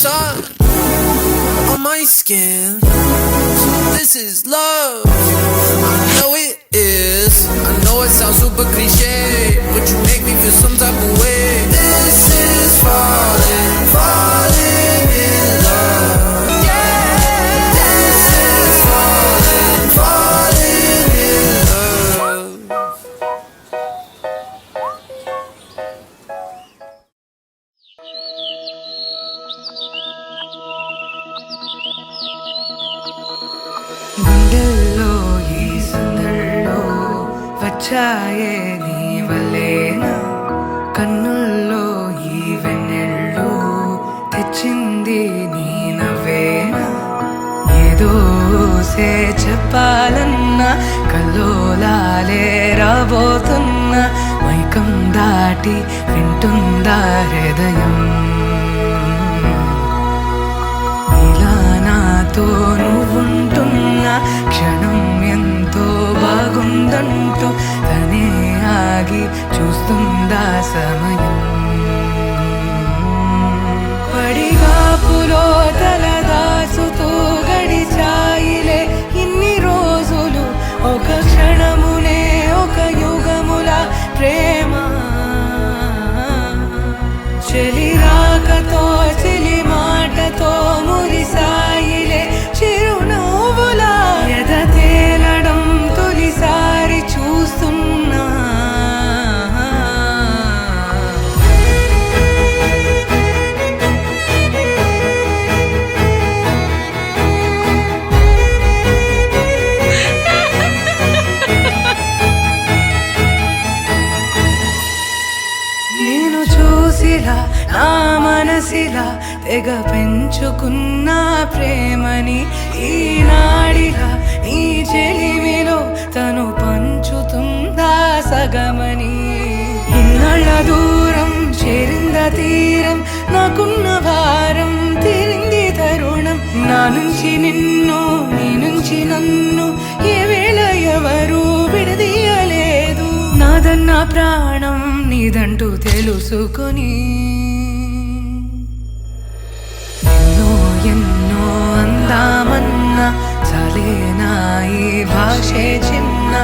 sun on my skin. So this is love. I know it is. I know it sounds super cliche, but you make me feel some type of way. This is falling, falling in love. Yeah. This is falling, falling in love. గుండెల్లో ఈ సందల్లో వచ్చాయే నీ వలేనా, కన్నుల్లో ఈ వెన్నెళ్ళు తెచ్చింది నీ నవ్వేనా. ఏదో సే చెప్పాలన్నా కల్లోలాలే రాబోతున్నా, మైకం దాటి వింటుందా హృదయం. ఇలా నాతో నువ్వుంటున్న క్షణం ఎంతో బాగుందంటూ తనే ఆగి చూస్తుందా సమయం. పడిగాపులో తలదాచుతూ గడిచాయిలే ఇన్ని రోజులు, ఒక క్షణమునే ఒక యుగముల ప్రేమ. చెలి రాకతో చెలి మాటతో మురిసాయిలే చిరునవ్వులా, ఎద తేలడం తొలిసారి చూస్తున్నా. నేను చూసిలా నా మనసిలా తెగ పెంచుకున్న ప్రేమని, ఈనాడిలా నీ చెలిమిలో తను పంచుతుందా సగమని. ఇన్నాళ్ళ దూరం చేరింద తీరం, నాకున్న భారం తీరింది తరుణం. నా నుంచి నిన్ను నీ నుంచి నన్ను ఏ వేళ ఎవరు విడదీయలేదు. నాదన్న ప్రాణం నీదంటూ తెలుసుకొని ఎన్నో ఎన్నో అందామన్నా చాలేనా ఈ భాషే చిన్న.